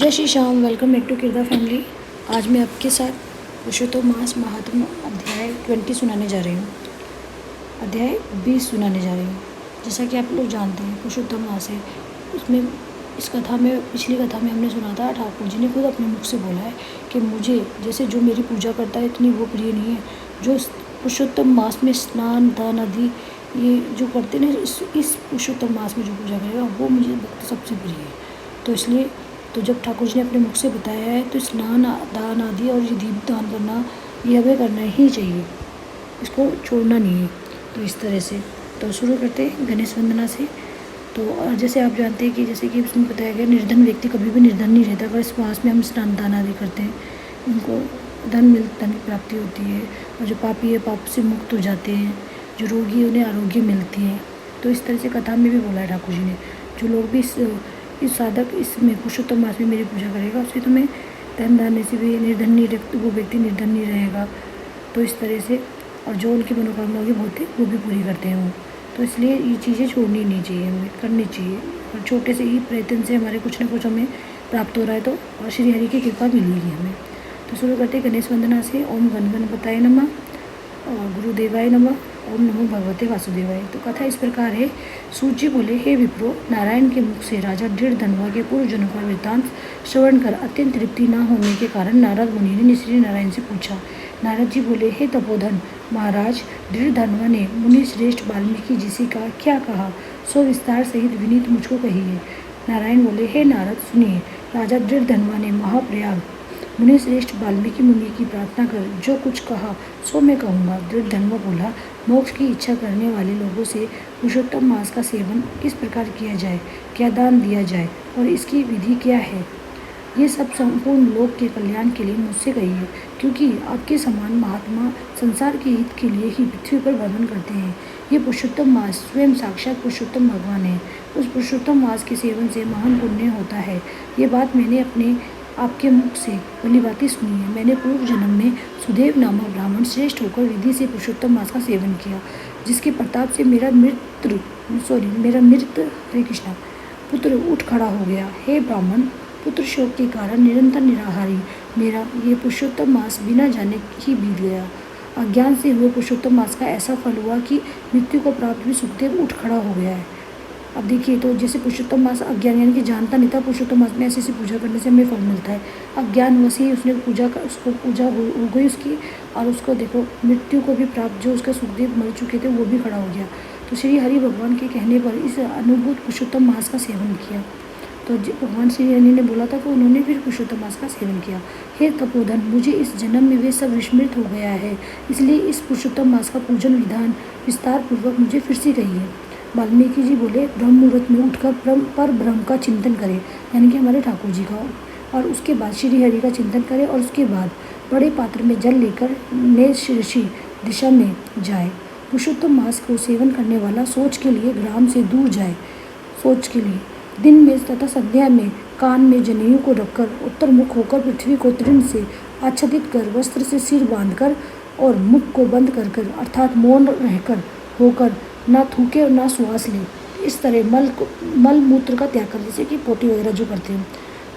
जय Shri Shyam. Welcome back to किरदा family. आज मैं आपके साथ पुरुषोत्तम मास महात्म अध्याय 20 सुनाने जा रही हूँ। अध्याय 20 सुनाने जा रही हूँ। जैसा कि आप लोग जानते हैं पुरुषोत्तम मास है, उसमें इस कथा में पिछली कथा में हमने सुना था, ठाकुर जी ने खुद अपने मुख से बोला है कि मुझे जैसे जो मेरी पूजा करता है इतनी वो प्रिय नहीं है। जो पुरुषोत्तम मास में स्नान दान आदि ये जो करते हैं इस पुरुषोत्तम मास में जो पूजा करेगा वो मुझे भक्त सबसे प्रिय है। तो इसलिए जब ठाकुर जी ने अपने मुख से बताया है तो स्नान दान आदि और ये दीप दान करना ये हमें करना ही चाहिए, इसको छोड़ना नहीं है। तो इस तरह से तो शुरू करते हैं गणेश वंदना से। तो जैसे आप जानते हैं कि जैसे कि उसमें बताया गया, निर्धन व्यक्ति कभी भी निर्धन नहीं रहता। अगर इस मास में हम स्नान दान आदि करते हैं उनको धन की प्राप्ति होती है, और जो पापी है पाप से मुक्त हो जाते हैं, जो रोगी है उन्हें आरोग्य मिलती है। तो इस तरह से कथा में भी बोला है ठाकुर जी ने, जो लोग भी इस साधक इसमें पुरुषोत्तम मास में मेरी पूजा करेगा उसे तुम्हें धन दाने से भी निर्धन नहीं वो व्यक्ति निर्धन नहीं रहेगा। तो इस तरह से और जो उनकी मनोकामना की होती है वो भी पूरी करते हैं वो। तो इसलिए ये चीज़ें छोड़नी नहीं चाहिए, हमें करनी चाहिए। और छोटे से ही प्रयत्न से हमारे कुछ ना कुछ हमें प्राप्त हो रहा है, तो और श्री हरि की कृपा मिलेगी हमें। तो शुरू करते हैं गणेश वंदना से। ओम गणपताय नमः, गुरुदेवाय नमः, ओम नमो भगवते वासुदेवाय। तो कथा इस प्रकार है। सूत जी बोले, हे विप्रो, नारायण के मुख से राजा दृढ़ धनवा के पूर्व जनों का वृत्तांत श्रवण कर अत्यंत तृप्ति न होने के कारण नारद मुनि ने श्री नारायण से पूछा। नारद जी बोले, हे तपोधन महाराज, दृढ़ धनवा ने मुनि श्रेष्ठ वाल्मीकि जी से का क्या कहा सो विस्तार सहित विनीत मुझको कहिए। नारायण बोले, हे नारद सुनिए। राजा दृढ़ धनवा ने महाप्रयाग मुनि श्रेष्ठ वाल्मीकि मुनि की प्रार्थना कर जो कुछ कहा सो मैं कहूँगा। दृढ़ धनवा बोला, मोक्ष की इच्छा करने वाले लोगों से पुरुषोत्तम मास का सेवन किस प्रकार किया जाए, क्या दान दिया जाए और इसकी विधि क्या है, ये सब संपूर्ण लोक के कल्याण के लिए मुझसे कहिए, क्योंकि आपके समान महात्मा संसार के हित के लिए ही पृथ्वी पर भ्रमण करते हैं। ये पुरुषोत्तम मास स्वयं साक्षात पुरुषोत्तम भगवान है। उस पुरुषोत्तम मास के सेवन से महान पुण्य होता है। ये बात मैंने अपने आपके मुख से भली बातें सुनी है। मैंने पूर्व जन्म में सुदेव नामक ब्राह्मण श्रेष्ठ होकर विधि से पुरुषोत्तम मास का सेवन किया, जिसके प्रताप से मेरा मृत हरे कृष्णा पुत्र उठ खड़ा हो गया। हे ब्राह्मण, पुत्र शोक के कारण निरंतर निराहारी मेरा ये पुरुषोत्तम मास बिना जाने ही बीत गया। अज्ञान से हुए पुरुषोत्तम मास का ऐसा फल हुआ कि मृत्यु को प्राप्त भी सुखदेव उठ खड़ा हो गया है। अब देखिए, तो जैसे पुरुषोत्तम मास अज्ञान यानी कि जानता नहीं था पुरुषोत्तम मास में ऐसी पूजा करने से हमें फल मिलता है। अज्ञान वैसे उसने उसको पूजा हो गई उसकी, और उसको देखो मृत्यु को भी प्राप्त, जो उसका सुखदेव मर चुके थे वो भी खड़ा हो गया। तो श्री हरि भगवान के कहने पर इस अनुभूत पुरुषोत्तम मास का सेवन किया। तो भगवान श्री हरि ने बोला था कि उन्होंने फिर पुरुषोत्तम मास का सेवन किया। हे तपोधन, मुझे इस जन्म में वे सब विस्मृत हो गया है, इसलिए इस पुरुषोत्तम मास का पूजन विधान विस्तार पूर्वक मुझे फिर से कहिए। वाल्मीकि जी बोले, ब्रह्म मुहूर्त में उठकर पर ब्रह्म का चिंतन करें, यानी कि हमारे ठाकुर जी का, और उसके बाद श्री हरि का चिंतन करें, और उसके बाद बड़े पात्र में जल लेकर ऋषि दिशा में जाए। पुरुषोत्तम मास को सेवन करने वाला सोच के लिए ग्राम से दूर जाए। सोच के लिए दिन में तथा संध्या में कान में जनेऊ को रखकर उत्तर मुख होकर पृथ्वी को तृण से आच्छादित कर वस्त्र से सिर बांधकर और मुख को बंद कर अर्थात मौन रहकर होकर ना थूके और ना श्वास ले। इस तरह मल मूत्र का त्याग कर, जैसे कि पोटी वगैरह जो करते हैं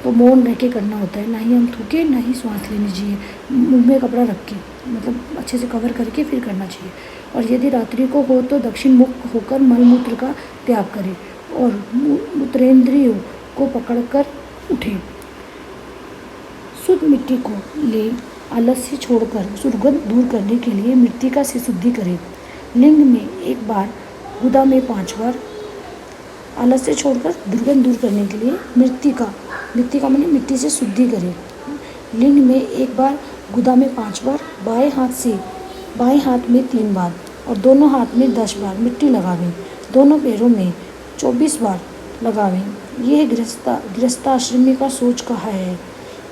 तो मौन रह के करना होता है, ना ही हम थूके ना ही श्वास लेनी चाहिए, मुंह में कपड़ा रख के मतलब अच्छे से कवर करके फिर करना चाहिए। और यदि रात्रि को हो तो दक्षिण मुख होकर मल मूत्र का त्याग करें और मूत्रेंद्रियों को पकड़कर उठे। शुद्ध मिट्टी को ले आलस्य छोड़कर दुर्गंध दूर करने के लिए मृत्तिका से शुद्धि करें। लिंग में एक बार, गुदा में 5 बार। आलस्य छोड़कर दुर्गंध दूर करने के लिए मृत्तिका माने मिट्टी से शुद्धि करें। लिंग में एक बार, गुदा में 5 बार। बाएं हाथ में 3 बार और दोनों हाथ में 10 बार मिट्टी लगावें। दोनों पैरों में 24 बार लगावें। यह गृहस्थाश्रमी का सोच कहा है।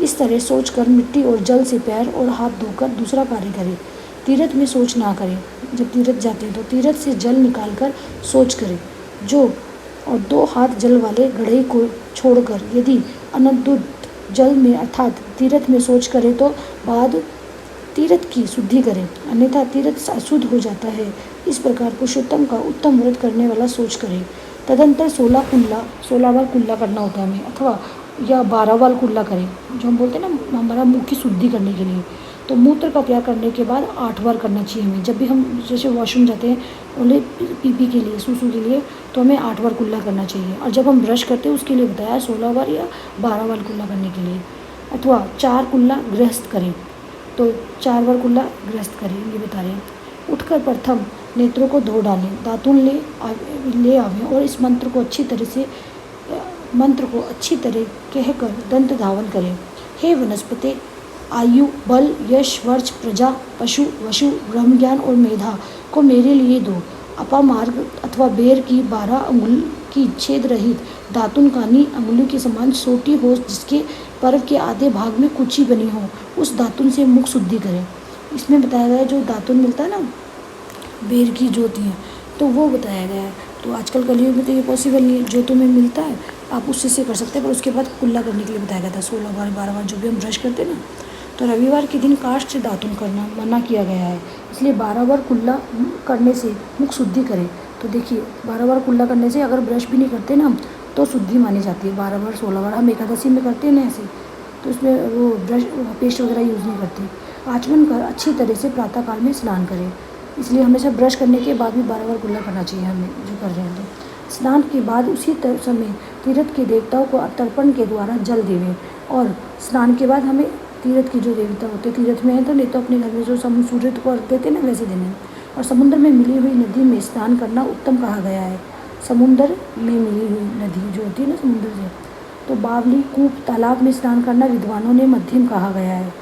इस तरह सोच कर मिट्टी और जल से पैर और हाथ धोकर दूसरा कार्य करें। तीर्थ में सोच ना करें। जब तीर्थ जाते हैं तो तीर्थ से जल निकालकर सोच करें। और 2 हाथ जल वाले घड़े को छोड़कर यदि अनंत जल में अर्थात तीर्थ में सोच करें तो बाद तीर्थ की शुद्धि करें, अन्यथा तीर्थ अशुद्ध हो जाता है। इस प्रकार पुरुषोत्तम का उत्तम व्रत करने वाला सोच करें। तदंतर 16 बार कुल्ला करना होता है हमें, अथवा या 12 बार कुल्ला करें, जो हम बोलते हैं ना हमारा मुँह की शुद्धि करने के लिए। तो मूत्र का प्रयाग करने के बाद 8 बार करना चाहिए हमें। जब भी हम जैसे वॉशरूम जाते हैं ओनली पी के लिए, सूसू के लिए, तो हमें 8 बार कुल्ला करना चाहिए। और जब हम ब्रश करते हैं उसके लिए बताया 16 बार या 12 बार कुल्ला करने के लिए। अथवा 4 कुल्ला गृहस्थ करें, तो 4 बार कुल्ला गृहस्थ करें, ये बता रहे हैं। उठकर प्रथम नेत्रों को धो डालें, दातुन ले आवें और इस मंत्र को अच्छी तरह कहकर दंत धावन करें। हे वनस्पति, आयु, बल, यश, वर्च, प्रजा, पशु, वशु, ब्रह्म ज्ञान और मेधा को मेरे लिए दो। अपामार्ग अथवा बेर की 12 अंगुल की छेद रहित दातुन कानी अंगुली के समान छोटी हो, जिसके पर्व के आधे भाग में कुची बनी हो, उस दातुन से मुख शुद्धि करें। इसमें बताया गया है जो दातुन मिलता है ना बेर की जो होती हैं, तो वो बताया गया है। तो आजकल कलयुग में तो ये पॉसिबल नहीं है, जो तुम्हें मिलता है आप उससे से कर सकते हैं, पर उसके बाद कुल्ला करने के लिए बताया गया था 16 बार 12 बार जो भी हम ब्रश करते हैं ना। तो रविवार के दिन काष्ठ से दातुन करना मना किया गया है, इसलिए 12 बार कुल्ला करने से मुख शुद्धि करें। तो देखिए 12 बार कुल्ला करने से अगर ब्रश भी नहीं करते ना तो शुद्धि मानी जाती है। 12 बार 16 बार हम एकादशी में करते हैं ना ऐसे, तो उसमें वो ब्रश पेस्ट वगैरह यूज़ नहीं करते। आचमन कर अच्छी तरह से प्रातःकाल में स्नान करें, इसलिए हमेशा ब्रश करने के बाद भी 12 बार कुल्ला करना चाहिए हमें जो कर रहे हैं। तो स्नान के बाद उसी समय तीर्थ के देवताओं को तर्पण के द्वारा जल देवें। और स्नान के बाद हमें तीर्थ के जो देवता होते हैं तीर्थ में है तो नहीं तो अपने घर में जो सूर्य को अर्घ देते ना वैसे देने। और समुद्र में मिली हुई नदी में स्नान करना उत्तम कहा गया है। समुद्र में मिली हुई नदी जो होती है ना समुद्र से, तो बावली, कूप, तालाब में स्नान करना विद्वानों ने मध्यम कहा गया है।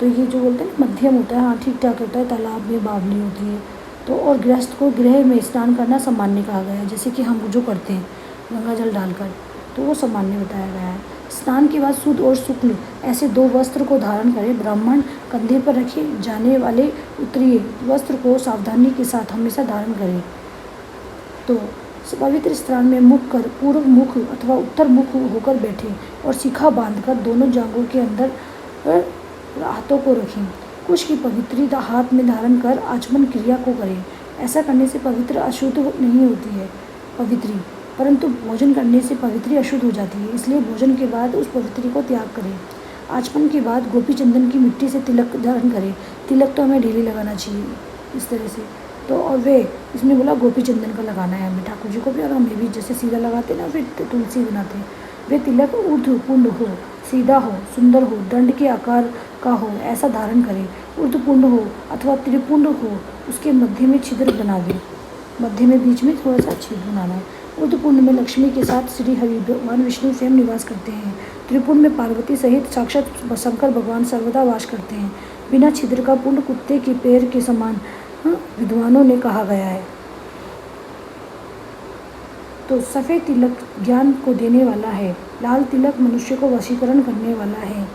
तो ये जो बोलते हैं ना मध्यम होता है, हाँ ठीक ठाक होता है, तालाब में बावली होती है। तो और गृहस्थ को गृह में स्नान करना सामान्य कहा गया है, जैसे कि हम जो करते हैं गंगा जल डालकर, तो वो सामान्य बताया गया है। स्नान के बाद शुद्ध और शुक्ल ऐसे 2 वस्त्र को धारण करें। ब्राह्मण कंधे पर रखे जाने वाले उत्तरीय वस्त्र को सावधानी के साथ हमेशा धारण करें। तो पवित्र स्नान में मुख कर पूर्व मुख अथवा उत्तर मुख होकर बैठें और शिखा बांधकर दोनों जांघों के अंदर हाथों को रखें। कुश की पवित्रता हाथ में धारण कर आचमन क्रिया को करें। ऐसा करने से पवित्र अशुद्ध नहीं होती है पवित्री, परंतु भोजन करने से पवित्री अशुद्ध हो जाती है, इसलिए भोजन के बाद उस पवित्री को त्याग करें। आचमन के बाद गोपी चंदन की मिट्टी से तिलक धारण करें। तिलक तो हमें डेली लगाना चाहिए इस तरह से। तो और वे इसमें बोला गोपी चंदन का लगाना है हमें ठाकुर जी को भी, और हमें भी जैसे सीधा लगाते ना फिर तुलसी बनाते हैं। वे तिलक ऊर्ध्वपूर्ण हो, सीधा हो, सुंदर हो, दंड के आकार का हो, ऐसा धारण करें। ऊर्ध्वपूर्ण हो अथवा त्रिपुंड हो, उसके मध्य में छिद्र बना दें। मध्य में बीच में थोड़ा सा छिद्र बनाना है। ऊर्ध्वपुंड में लक्ष्मी के साथ श्री हरि भगवान विष्णु स्वयं निवास करते हैं। त्रिपुंड में पार्वती सहित साक्षात शंकर भगवान सर्वदा वास करते हैं। बिना छिद्र का पुंड कुत्ते के पैर के समान विद्वानों ने कहा गया है। तो सफ़ेद तिलक ज्ञान को देने वाला है, लाल तिलक मनुष्य को वशीकरण करने वाला है,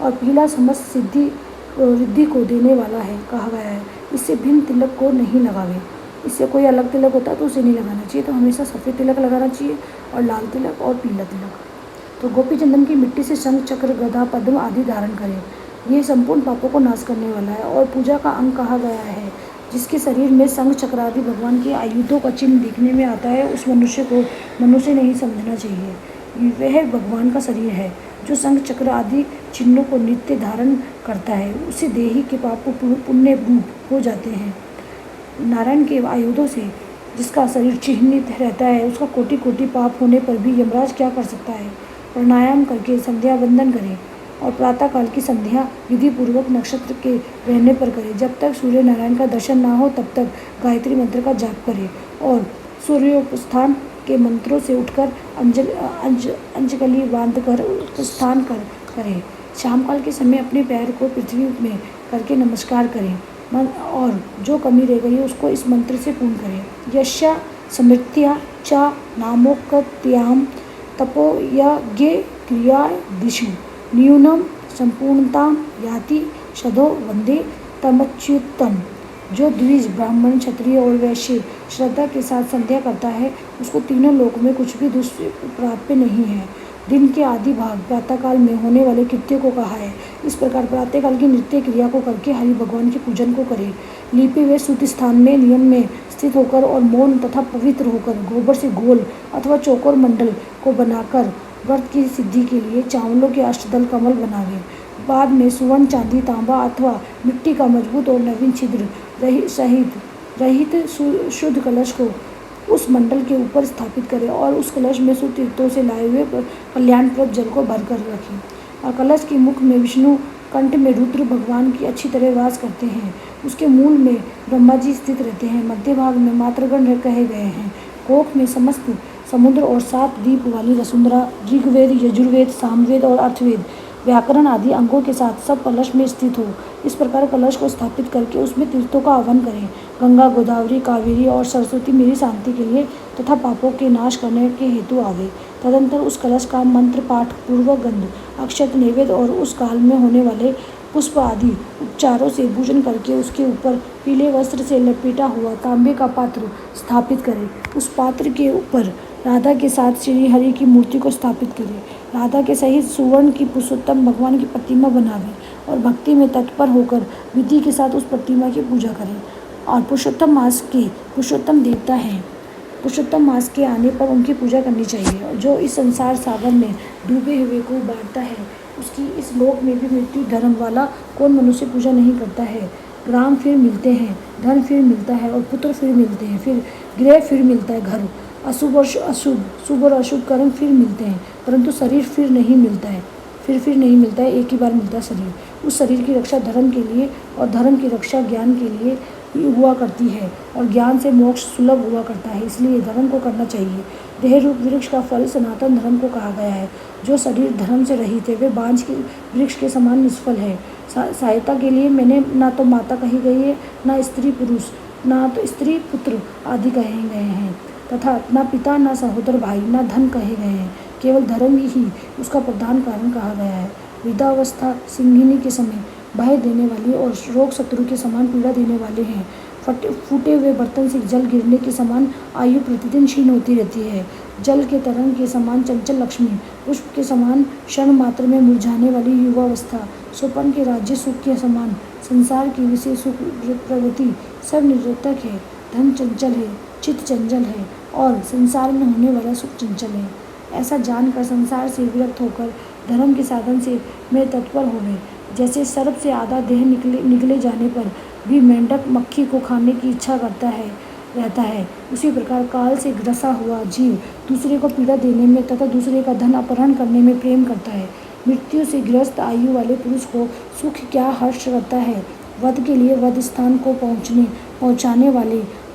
और पीला समस्त सिद्धि रिद्धि को देने वाला है कहा गया है। इससे भिन्न तिलक को नहीं लगावे। इससे कोई अलग तिलक होता है तो उसे नहीं लगाना चाहिए। तो हमेशा सफ़ेद तिलक लगाना चाहिए और लाल तिलक और पीला तिलक। तो गोपी चंदन की मिट्टी से शंख, चक्र, गदा, पद्म आदि धारण करें। ये संपूर्ण पापों को नाश करने वाला है और पूजा का अंग कहा गया है। जिसके शरीर में शंख, चक्र आदि भगवान के आयुधों का चिन्ह दिखने में आता है, उस मनुष्य को मनुष्य नहीं समझना चाहिए। वह भगवान का शरीर है जो शंख, चक्र आदि चिन्हों को नित्य धारण करता है। उससे देही के पाप पुण्य रूप हो जाते हैं। नारायण के आयुधों से जिसका शरीर चिन्हित रहता है, उसका कोटि कोटि पाप होने पर भी यमराज क्या कर सकता है। प्राणायाम करके संध्या वंदन करें और प्रातःकाल की संध्या विधि पूर्वक नक्षत्र के रहने पर करें। जब तक सूर्य नारायण का दर्शन ना हो तब तक गायत्री मंत्र का जाप करें और सूर्योपस्थान के मंत्रों से उठकर अंजलि बांध कर उपस्थान करें। शाम काल के समय अपने पैर को पृथ्वी में करके नमस्कार करें और जो कमी रह गई है उसको इस मंत्र से पूर्ण करें। यशा समृत्या च नामोक्त्याम तपो यज्ञ क्रिया दिशु न्यूनम संपूर्णताम याति शदो वंदे तमच्युतम। जो द्विज ब्राह्मण, क्षत्रिय और वैश्य श्रद्धा के साथ संध्या करता है उसको तीनों लोक में कुछ भी दुष्प्राप्य नहीं है। दिन के आदि भाग प्रातःकाल में होने वाले कृत्यों को कहा है। इस प्रकार प्रातःकाल की नृत्य क्रिया को करके हरि भगवान के पूजन को करें। लिपे हुए शुद्ध स्थान में नियम में स्थित होकर और मौन तथा पवित्र होकर गोबर से गोल अथवा चौकोर मंडल को बनाकर व्रत की सिद्धि के लिए चावलों के अष्टदल कमल बनावे। बाद में सुवर्ण, चांदी, तांबा अथवा मिट्टी का मजबूत और नवीन छिद्र रहित शुद्ध कलश को उस मंडल के ऊपर स्थापित करें और उस कलश में शुद्ध तीर्थों से लाए हुए कल्याणप्रद जल को भरकर रखें। और कलश के मुख में विष्णु, कंठ में रुद्र भगवान की अच्छी तरह वास करते हैं। उसके मूल में ब्रह्मा जी स्थित रहते हैं। मध्य भाग में मातृगण कहे गए हैं। कोख में समस्त समुद्र और 7 द्वीप वाली वसुंधरा, ऋग्वेद, यजुर्वेद, सामवेद और अर्थवेद, व्याकरण आदि अंगों के साथ सब कलश में स्थित हो। इस प्रकार कलश को स्थापित करके उसमें तीर्थों का आह्वान करें। गंगा, गोदावरी, कावेरी और सरस्वती मेरी शांति के लिए तथा पापों के नाश करने के हेतु आवे। तदंतर उस कलश का मंत्र पाठ पूर्वक गंध, अक्षत, नैवेद्य और उस काल में होने वाले पुष्प आदि उपचारों से पूजन करके उसके ऊपर पीले वस्त्र से लपेटा हुआ तांबे का पात्र स्थापित करें। उस पात्र के ऊपर राधा के साथ श्री हरि की मूर्ति को स्थापित करें। राधा के सहित सुवर्ण की पुरुषोत्तम भगवान की प्रतिमा बनावें और भक्ति में तत्पर होकर विधि के साथ उस प्रतिमा की पूजा करें। और पुरुषोत्तम मास के पुरुषोत्तम देवता हैं। पुरुषोत्तम मास के आने पर उनकी पूजा करनी चाहिए। और जो इस संसार सागर में डूबे हुए को बांटता है, उसकी इस लोक में भी मृत्यु धर्म वाला कौन मनुष्य पूजा नहीं करता है। ग्राम फिर मिलते हैं, धन फिर मिलता है और पुत्र फिर मिलते हैं, फिर गृह फिर मिलता है, घर, अशुभ और अशुभ, शुभ और अशुभ कर्म फिर मिलते हैं, परंतु शरीर फिर नहीं मिलता है। फिर नहीं मिलता है, एक ही बार मिलता है शरीर। उस शरीर की रक्षा धर्म के लिए और धर्म की रक्षा ज्ञान के लिए हुआ करती है और ज्ञान से मोक्ष सुलभ हुआ करता है। इसलिए धर्म को करना चाहिए। देह रूप वृक्ष का फल सनातन धर्म को कहा गया है। जो शरीर धर्म से रहित है वे बांझ के वृक्ष के समान निष्फल है। सहायता के लिए मैंने ना तो माता कही गई है, ना स्त्री पुरुष, ना तो स्त्री पुत्र आदि कहे गए हैं, तथा ना पिता, ना सहोदर भाई, ना धन कहे गए हैं। केवल धर्म ही उसका प्रधान कारण कहा गया है। वृद्धावस्था सिंहिनी के समय भय देने वाली और रोग शत्रु के समान पीड़ा देने वाले हैं। फूटे हुए बर्तन से जल गिरने के समान आयु प्रतिदिन क्षीण होती रहती है। जल के तरंग के समान चंचल लक्ष्मी, पुष्प के समान क्षण मात्र में मुरझाने वाली युवावस्था, स्वपन के राज्य सुख के समान संसार की विशेष सुख प्रवृत्ति सब निरर्थक है। धन चंचल है, चित्त चंचल है और संसार में होने वाला सुख चंचल है। ऐसा जानकर संसार से विरक्त होकर धर्म के साधन से मैं तत्पर हो गए। जैसे सर्प से आधा देह निकले जाने पर भी मेंढक मक्खी को खाने की इच्छा रहता है, उसी प्रकार काल से ग्रसा हुआ जीव दूसरे को पीड़ा देने में तथा दूसरे का धन अपहरण करने में प्रेम करता है। मृत्यु से ग्रस्त आयु वाले पुरुष को सुख क्या हर्ष करता है। वध के लिए वध स्थान को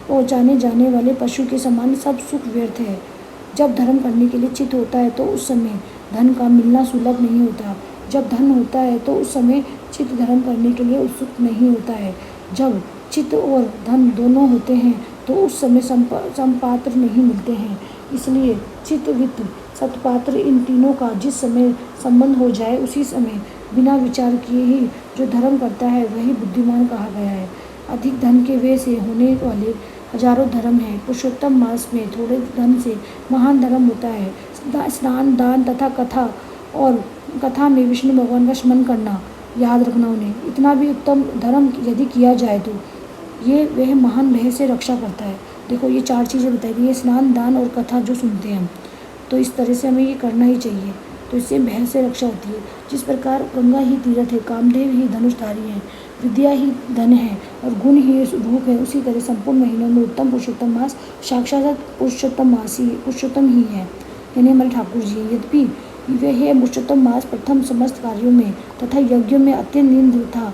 पहुँचाने जाने वाले पशु के समान सब सुख व्यर्थ है। जब धर्म करने के लिए चित्त होता है तो उस समय धन का मिलना सुलभ नहीं होता। जब धन होता है तो उस समय चित्त धर्म करने के लिए उत्सुक नहीं होता है। जब चित्त और धन दोनों होते हैं तो उस समय समपात्र नहीं मिलते हैं। इसलिए चित्त, वित्त, सत्पात्र इन तीनों का जिस समय संबंध हो जाए उसी समय बिना विचार किए ही जो धर्म करता है वही बुद्धिमान कहा गया है। अधिक धन के व्यय से होने वाले हजारों धर्म हैं। पुरुषोत्तम मास में थोड़े धन से महान धर्म होता है। स्नान, दान तथा कथा में विष्णु भगवान का स्मरण करना याद रखना उन्हें। इतना भी उत्तम धर्म यदि किया जाए तो ये वह महान भय से रक्षा करता है। देखो ये 4 चीज़ें बताई गई है, स्नान, दान और कथा जो सुनते हैं हम, तो इस तरह से हमें ये करना ही चाहिए। तो इससे भय से रक्षा होती है। जिस प्रकार गंगा ही तीर्थ है, कामदेव ही धनुषधारी हैं, विद्या ही धन है और गुण ही रूप है, उसी तरह संपूर्ण महीनों में उत्तम पुरुषोत्तम मास साक्षात पुरुषोत्तम ही है, यानी हमारे ठाकुर जी। यद्यपि वह पुरुषोत्तम मास प्रथम समस्त कार्यों में तथा यज्ञों में अत्यंत निंद था,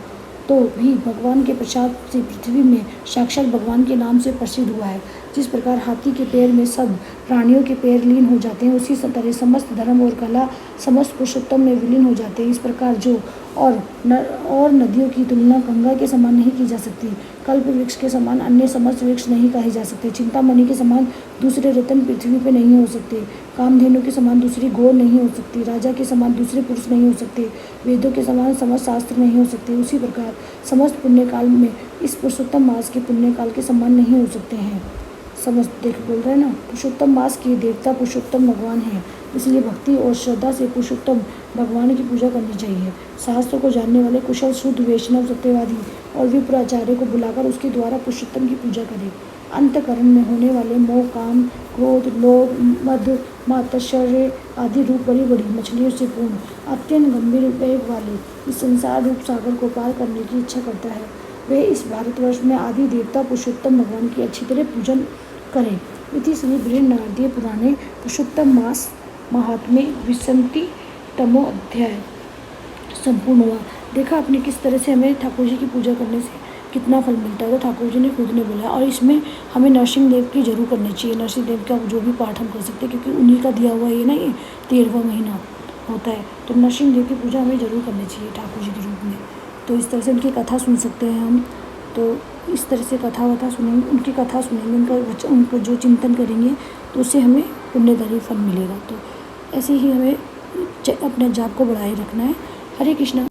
तो भी भगवान के प्रसाद से पृथ्वी में साक्षात भगवान के नाम से प्रसिद्ध हुआ है। जिस प्रकार हाथी के पैर में सब प्राणियों के पैर लीन हो जाते हैं, उसी तरह समस्त धर्म और कला समस्त पुरुषोत्तम में विलीन हो जाते हैं। इस प्रकार जो और नदियों की तुलना गंगा के समान नहीं की जा सकती। कल्प वृक्ष के समान अन्य समस्त वृक्ष नहीं कहे जा सकते। चिंतामणि के समान दूसरे रत्न पृथ्वी पे नहीं हो सकते। कामधेनु के समान दूसरी गौ नहीं हो सकती। राजा के समान दूसरे पुरुष नहीं हो सकते। वेदों के समान समस्त शास्त्र नहीं हो सकते। उसी प्रकार समस्त पुण्यकाल में इस पुरुषोत्तम मास के पुण्यकाल के समान नहीं हो सकते हैं। समझ देख बोल रहे हैं ना, पुरुषोत्तम मास के देवता पुरुषोत्तम भगवान हैं। इसलिए भक्ति और श्रद्धा से पुरुषोत्तम भगवान की पूजा करनी चाहिए। शास्त्र को जानने वाले कुशल शुद्ध वैष्णव सत्यवादी और विप्र आचार्य को बुलाकर उसके द्वारा पुरुषोत्तम की पूजा करें। अंतःकरण में होने वाले मोह, काम, क्रोध, लोभ, मद, मात्सर्य आदि रूप बड़ी बड़ी मछलियों से पूर्ण अत्यंत गंभीर वेग वाले इस संसार रूप सागर को पार करने की इच्छा करता है, वे इस भारतवर्ष में आदि देवता पुरुषोत्तम भगवान की अच्छी तरह पूजन करें। इति श्री बृहन्नारदीय पुराणे पुरुषोत्तम मास महात्म्ये विंशति तमो अध्याय संपूर्ण हुआ। देखा आपने किस तरह से हमें ठाकुर जी की पूजा करने से कितना फल मिलता है, तो ठाकुर जी ने खुद ने बोला। और इसमें हमें नरसिंह देव की जरूर करनी चाहिए। नरसिंह देव का जो भी पाठ हम कर सकते हैं, क्योंकि उन्हीं का दिया हुआ ये ना, ये 13वां महीना होता है, तो नरसिंह देव की पूजा हमें जरूर करनी चाहिए ठाकुर जी के रूप में। तो इस तरह से उनकी कथा सुन सकते हैं हम। तो इस तरह से कथा वथा सुनेंगे, उनकी कथा सुनेंगे, उनको जो चिंतन करेंगे तो उससे हमें पुण्यदायी फल मिलेगा। तो ऐसे ही हमें अपने जाप को बढ़ाए रखना है। हरे कृष्णा।